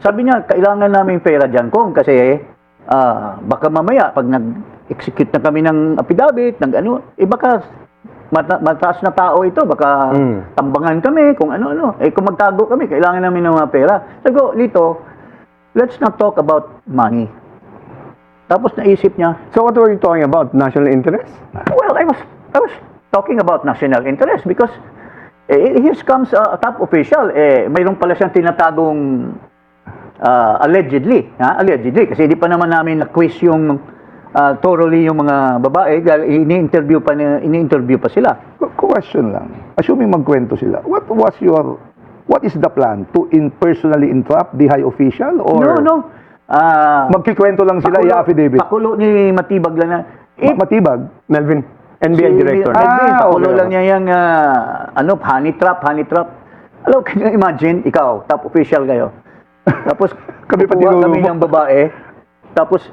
Sabi niya, kailangan namin pera dyan, Kong, kasi baka mamaya, pag nag-execute na kami ng affidavit, ng ano, baka mataas na tao ito, baka tambangan kami, kung ano-ano. Kung magtago kami, kailangan namin ng mga pera. Sabi ko, Lito, let's not talk about money. Tapos naisip niya, So what were you talking about? National interest? well, I was talking about national interest because here comes a top official. Mayroon pala siyang tinatagong allegedly, allegedly, kasi di pa naman namin na-quiz yung thoroughly yung mga babae, ini-interview pa sila. Question lang. Assuming magkwento sila, what is the plan? To personally entrap the high official? Or No. magkikwento lang sila, i-affidavit? Pakulo ni Matibag lang na. Matibag? Melvin, NBI director. Melvin, pakulo okay. lang niya yung honey trap. Alam, can you imagine, ikaw, top official kayo. Tapos, Kami pa kukuha kami tinulungan. ng babae, tapos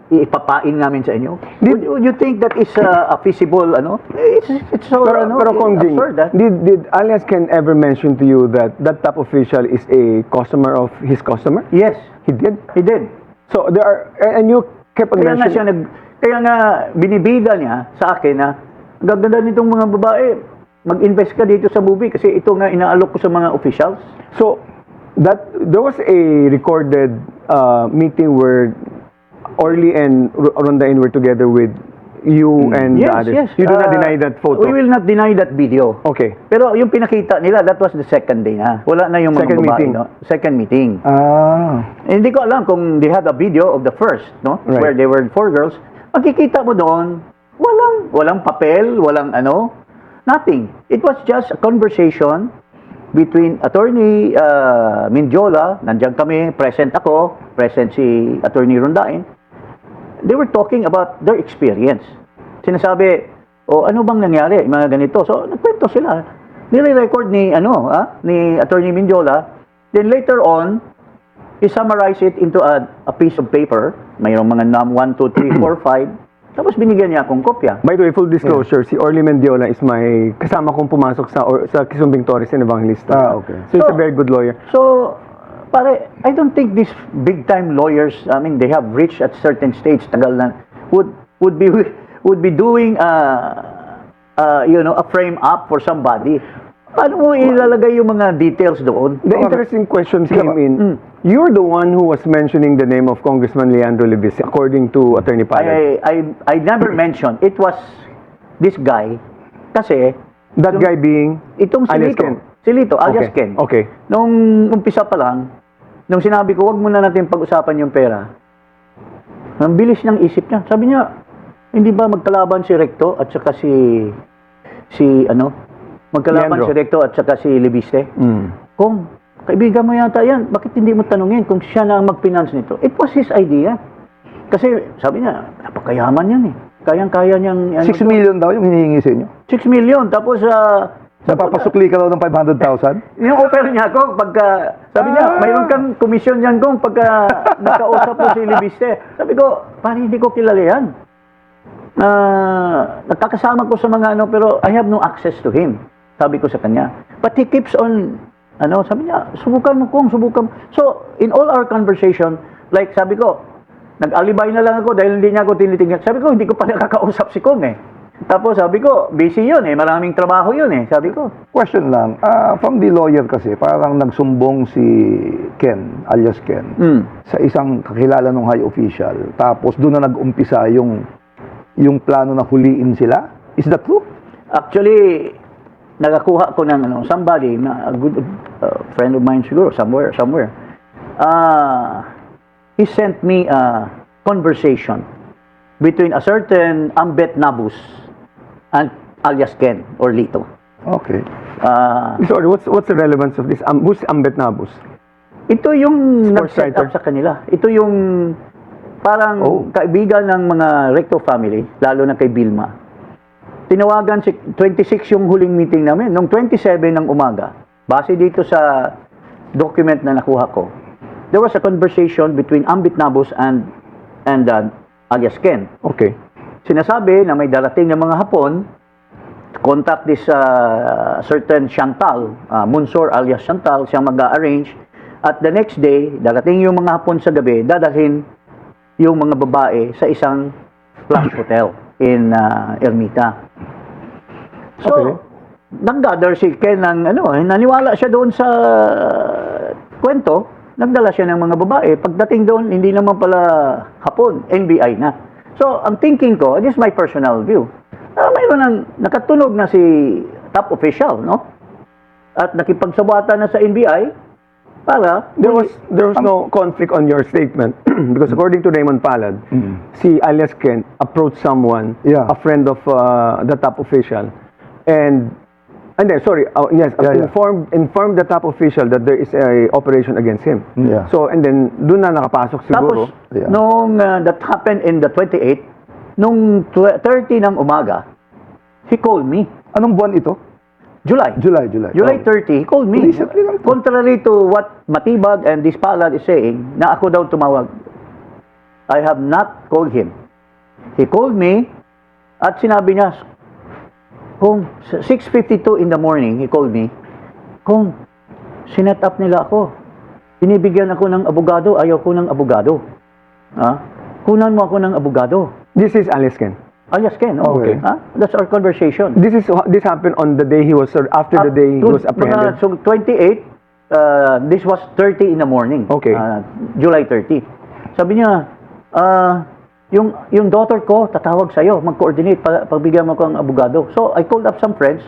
ipapain namin sa inyo. Would you think that is a feasible, It's so, Pero Kong Jing, absurd, did alias Ken ever mention to you that that top official is a customer of his customer? Yes, He did? he did. So there are, and you kept on Kaya nga mentioning... kaya nga binibida niya sa akin na ang gaganda nitong mga babae, mag-invest ka dito sa movie kasi ito nga inaalok ko sa mga officials. So, there was a recorded meeting where Orly and Rondain were together with you and the others. Yes. You do not deny that photo? We will not deny that video. Okay. Pero yung pinakita nila, that was the second day na. Wala na yung mga Second babae, meeting. no? Second meeting. Hindi ko alam kung they had a video of the first, no? Right. Where they were 4 girls. Makikita mo doon, walang papel, walang nothing. It was just a conversation between Attorney Mindiola, nandiyan kami, present ako, present si Attorney Rondain. They were talking about their experience. Sinasabi, ano bang nangyari, mga ganito. So, nagkwento sila. Nire-record ni Attorney Mindiola. Then later on, he summarized it into a piece of paper. Mayroong mga 1, 2, 3, 4, 5. Tapos binigyan niya akong kopya. By the way, full disclosure, si Orly Mendiola is my kasama kong pumasok sa Kisumbing Torres and Evangelista. Okay. So he's a very good lawyer. So, pare, I don't think these big-time lawyers, I mean, they have reached at certain stage, tagal na, would be doing a frame up for somebody. Paano mo ilalagay yung mga details doon? The interesting question came in. You're the one who was mentioning the name of Congressman Leandro Levis, according to Attorney Palad. I never mentioned. It was this guy. Kasi, That guy being itong si alias Lito. Ken. Si Lito, alias Okay. Ken. Okay. Nung umpisa pa lang, nung sinabi ko, wag muna natin pag-usapan yung pera, ang bilis niyang isip niya. Sabi niya, hindi ba magkalaban si Recto at saka magkalaban Leandro. si Recto at saka si Lebiste? Kung, kaibigan mo yata yan, bakit hindi mo tanungin kung siya na ang mag-finance nito? It was his idea. Kasi, sabi niya, napakayaman yan eh. Kayang-kaya niyang... 6 million daw yung hinihingi sa inyo. 6 million. Tapos, Napapasukli ka daw ng 500,000? yung offer niya ko, sabi niya, mayroon kang komisyon yan kung pagka nakausap mo si Libiste. Sabi ko, parang hindi ko kilala yan. Nagkakasama ko sa mga pero I have no access to him. Sabi ko sa kanya. But he keeps on, sabi niya, subukan mo kung, subukan mo. So, in all our conversation, like sabi ko, nag-alibay na lang ako dahil hindi niya ako tinitingnan. Sabi ko, hindi ko pa nakakausap si Kong eh. Tapos sabi ko, busy yun eh, maraming trabaho yun eh, sabi ko. Question lang, from the lawyer kasi, parang nagsumbong si Ken, alias Ken, sa isang kakilala ng high official. Tapos doon na nag-umpisa yung plano na huliin sila. Is that true? Actually, nakakuha ko ng somebody, a good friend of mine siguro, somewhere. He sent me a conversation between a certain Ambet Nabus and alias Ken or Lito. Okay. Sorry, what's the relevance of this? Who's Ambet Nabus? Ito yung Sports nag-set writer. up sa kanila. Ito yung parang kaibigan ng mga Recto family, lalo na kay Vilma. Tinawagan 26 yung huling meeting namin. Nung 27 ng umaga, base dito sa document na nakuha ko, there was a conversation between Ambit Nabus and alias Ken. Okay. Sinasabi na may darating ng mga Hapon, contact this certain Chantal, Munsor alias Chantal, siyang mag-arrange At the next day, darating yung mga hapon sa gabi, dadalhin yung mga babae sa isang flash hotel in Ermita. So, Okay. nag-gather si Ken ng naniwala siya doon sa kwento, nagdala siya ng mga babae. Pagdating doon, hindi naman pala hapon, NBI na. So, ang thinking ko, this is my personal view, mayroon nang nakatunog na si top official, no? At nakipagsabata na sa NBI para There was no conflict on your statement because according to Raymond Palad, si alias Ken approached someone, Yeah. a friend of the top official, and then Yeah, yeah. informed the top official that there is a operation against him. Yeah. So and then doon na nakapasok siguro. Tapos, Yeah. nung that happened in the 28th, nung 30 ng umaga, he called me. Anong buwan ito? July. July. July 30, he called me. Recently lang to. Contrary to what Matibag and this Palad is saying, na ako daw tumawag. I have not called him. He called me at sinabi niya, kung 6:52 in the morning, he called me, kung sinet up nila ako. Binibigyan ako ng abogado, ayaw ko ng abogado. Kunan mo ako ng abogado. This is alias Ken. Alias Ken, Okay. That's our conversation. This happened on the day he was after the day he was apprehended. So 28, this was 30 in the morning. Okay. July 30. Sabi niya, yung daughter ko tatawag sa'yo, mag-coordinate, pagbigyan mo ko ang abogado. So I called up some friends,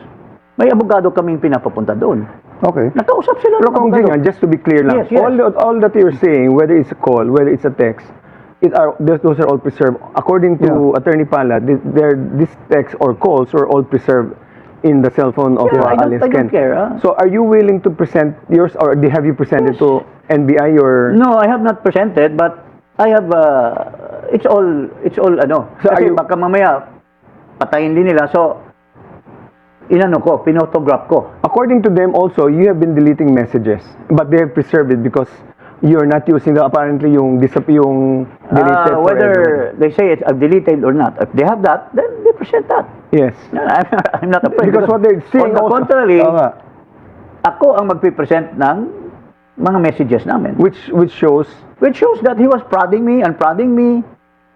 may abogado kaming pinapapunta doon. Okay. Nakausap sila Pero ng kung abogado. just to be clear lang, Yes, yes. all that you're saying, whether it's a call, whether it's a text, those are all preserved. According to Attorney Pala, these texts or calls were all preserved in the cell phone of Yeah, I alias don't Ken. care. So are you willing to present yours or have you presented to NBI your... No, I have not presented, but I have, it's all So are kasi you- baka mamaya, patayin din nila. So, pinotograph ko. According to them also, you have been deleting messages, but they have preserved it because you're not using apparently yung deleted forever. Whether they say it's deleted or not, if they have that, then they present that. Yes. No, I'm not afraid. Because what they're saying on the also- contrary, Oo nga. ako ang magpipresent ng mga messages namin. Which shows Which shows that he was prodding me and prodding me.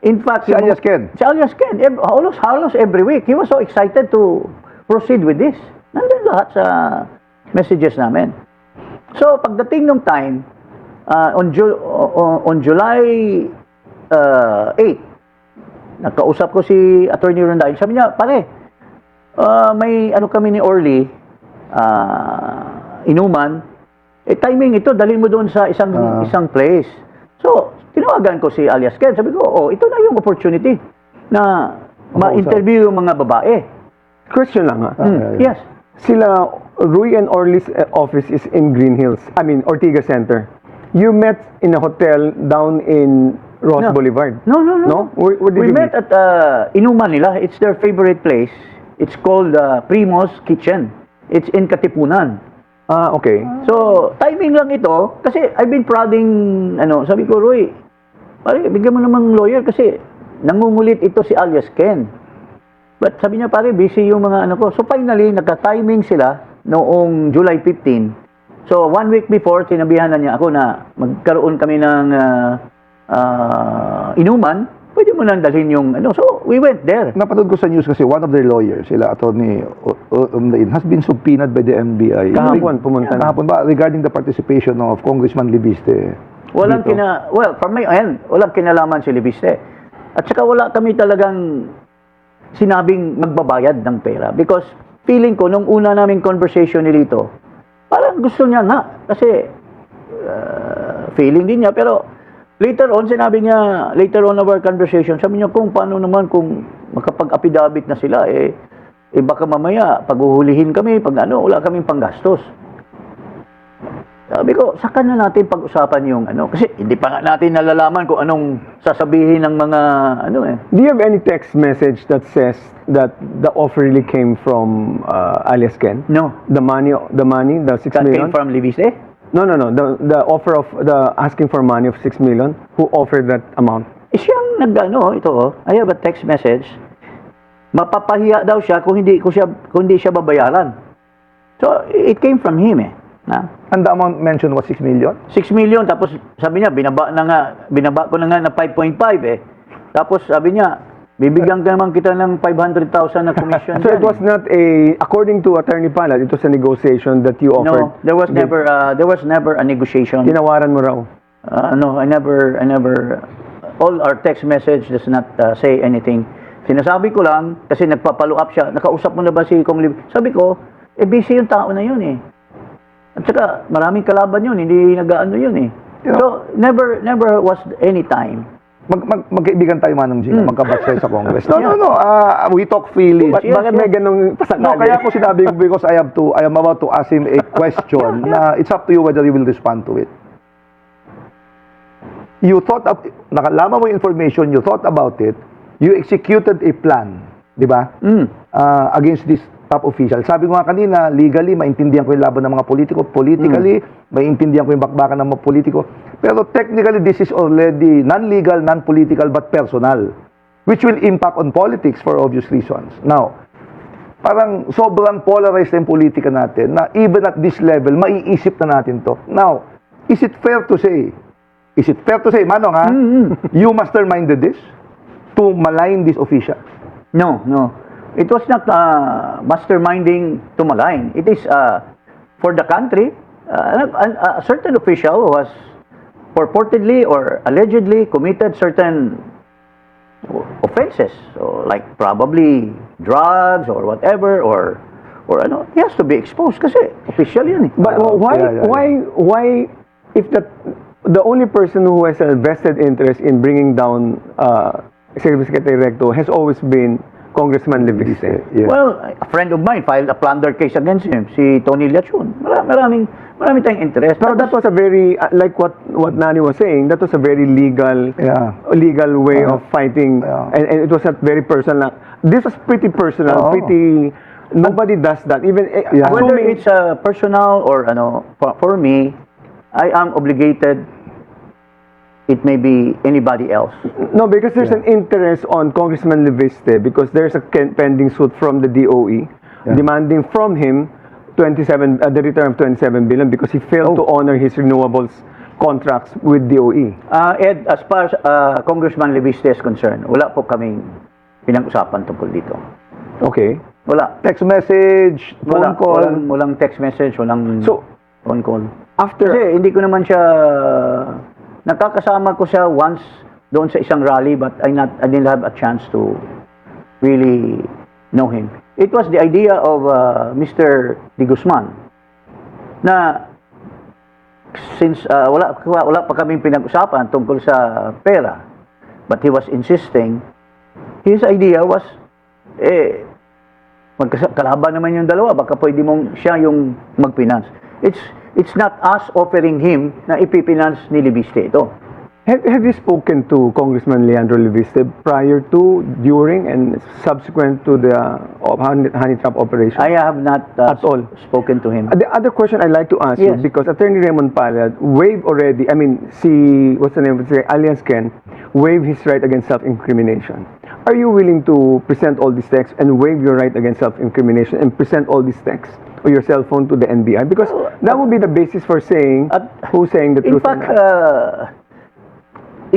In fact, Si alias Ken. Si alias Ken, halos every week. He was so excited to proceed with this. Nandun lahat sa messages namin. So, pagdating ng time, on July 8, nakausap ko si Attorney Rondain. Sabi niya, pare, may kami ni Orly, inuman, timing ito, dalhin mo doon sa isang place. So, tinawagan ko si alias Ken. Sabi ko, ito na yung opportunity na ma-interview yung mga babae. question lang ha. Yes. Sila, Rui and Orly's office is in Green Hills. I mean, Ortiga Center. You met in a hotel down in Ross No. Boulevard. No. Where did We you met meet? at inuman nila. It's their favorite place. It's called Primo's Kitchen. It's in Katipunan. Okay. So, timing lang ito kasi I've been prodding, sabi ko, Roy, pare, bigyan mo namang lawyer kasi nangungulit ito si alias Ken. But sabi niya, pare, busy yung mga ko. So, finally, nagka-timing sila noong July 15. So, 1 week before, sinabihan na niya ako na magkaroon kami ng inuman. Pwede mo nang dalhin yung So, we went there. Napanood ko sa news kasi one of their lawyers, sila Attorney Ondain, has been subpoenaed by the NBI. Kahapon, pumunta na. Kahapon ba? Regarding the participation of Congressman Libiste. Walang dito. from my end, walang kinalaman si Libiste. At saka wala kami talagang sinabing magbabayad ng pera. Because feeling ko, nung una naming conversation ni Lito, parang gusto niya nga. Kasi feeling din niya. Pero later on, sinabi niya, later on our conversation, sabi niya kung paano naman kung makapag-affidavit na sila, baka mamaya, paghuhulihin kami, wala kaming panggastos. Sabi ko, saka na natin pag-usapan yung kasi hindi pa nga natin nalalaman kung anong sasabihin ng mga Do you have any text message that says that the offer really came from alias Ken? No. The money, the 6 That million? came from Libiste? No. The offer of the asking for money of 6 million. Who offered that amount? Siyang I have a text message. Mapapahiya daw siya kung hindi siya babayaran. So, it came from him Na? And the amount mentioned was 6 million? 6 million, tapos sabi niya, binaba ko na nga na 5.5 eh. Tapos sabi niya, bibigyan ka naman kita ng 500,000 na commission. So it dyan, was not a, according to Attorney Palad, it was a negotiation that you offered. No, there was never a negotiation. Tinawaran mo raw. No, I never, all our text message does not say anything. Sinasabi ko lang, kasi nagpa-follow up siya, nakausap mo na ba si Kong Liv? Sabi ko, busy yung tao na yun eh. At saka, maraming kalaban yun, hindi nag-ano yun eh. Yeah. So, never was any time. Magkaibigan tayo, Manong Gina, magkabatch tayo sa Congress. No, Yeah. no, no. We talk freely. Yes, Bakit may yes. ganong pasakali? No, kaya ko sinabi because I am about to ask him a question na it's up to you whether you will respond to it. You thought of, nakalaman mo yung information, you thought about it, you executed a plan, di ba? Against this top official. Sabi ko nga kanina, legally, maintindihan ko yung laban ng mga politiko. Politically, maintindihan ko yung bakbakan ng mga politiko. Pero technically, this is already non-legal, non-political, but personal. Which will impact on politics for obvious reasons. Now, parang sobrang polarized na yung politika natin na even at this level, maiisip na natin to. Now, is it fair to say, Manong ha, you masterminded this to malign this official? No. It was not masterminding to malign. It is for the country. A certain official was purportedly or allegedly committed certain offenses, so like probably drugs or whatever, or ano, he has to be exposed kasi official yun eh. But why, if the only person who has a vested interest in bringing down Executive Secretary Recto has always been Congressman Leviste. Yeah. Well, a friend of mine filed a plunder case against him, si Tony Lachun. Marami tayong interest. Pero that was a very, like what Nani was saying, that was a very legal way of fighting, and it was not very personal. This was pretty personal, pretty, nobody does that. Even Whether it's personal or ano, for me, I am obligated. It may be anybody else. No, because there's an interest on Congressman Leviste because there's a pending suit from the DOE demanding from him the return of 27 billion because he failed to honor his renewables contracts with DOE. Ed, as far as Congressman Leviste is concerned, wala po kaming pinag-usapan tungkol dito. Okay. Wala. Text message, phone call. Walang text message, walang phone call. After Kasi hindi ko naman siya, nakakasama ko siya once doon sa isang rally, but I didn't have a chance to really know him. It was the idea of Mr. De Guzman na since wala pa kaming pinag-usapan tungkol sa pera, but he was insisting, his idea was magkalaban naman yung dalawa, baka pwede mong siya yung mag-finance. It's not us offering him na ipipinance ni Leviste ito. Have you spoken to Congressman Leandro Leviste prior to, during, and subsequent to the honey trap operation? I have not At all. spoken to him. The other question I'd like to ask you, Yes. because Attorney Raymond Palad waived already, what's the name of it? Alliance Ken waived his right against self-incrimination. Are you willing to present all these texts and waive your right against self-incrimination and present all these texts or your cell phone to the NBI? Because that would be the basis for saying who's saying the In truth. or fact, not.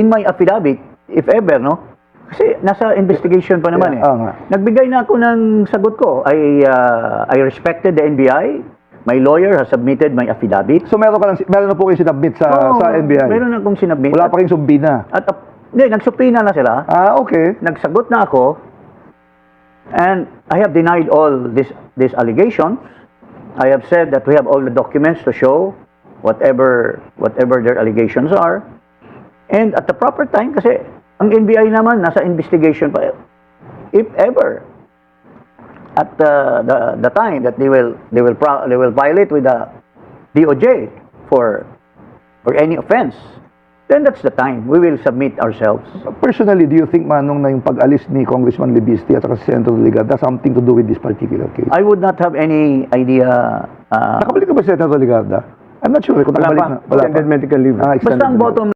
in my affidavit, if ever, no? Kasi nasa investigation pa naman nga. Nagbigay na ako ng sagot ko. I respected the NBI. My lawyer has submitted my affidavit. So meron na po kayo sinabmit sa NBI? Meron akong sinabit. Wala pa kayong sumbina? Hindi, nagsupina na sila. Okay. Nagsagot na ako. And I have denied all this allegations. I have said that we have all the documents to show whatever their allegations are. And at the proper time, kasi ang NBI naman nasa investigation pa. If ever at the time that they will violate with the DOJ for any offense, then that's the time we will submit ourselves. Personally, do you think, Manong, na yung pag-alis ni Congressman Leviste at saka si Senator Ligarda has something to do with this particular case? I would not have any idea. Nakabalik na ba si Senator Ligarda? I'm not sure. Kung Wala nakabalik pa. na. Wala Extended pa. medical leave. Extended Basta ang medical. bottom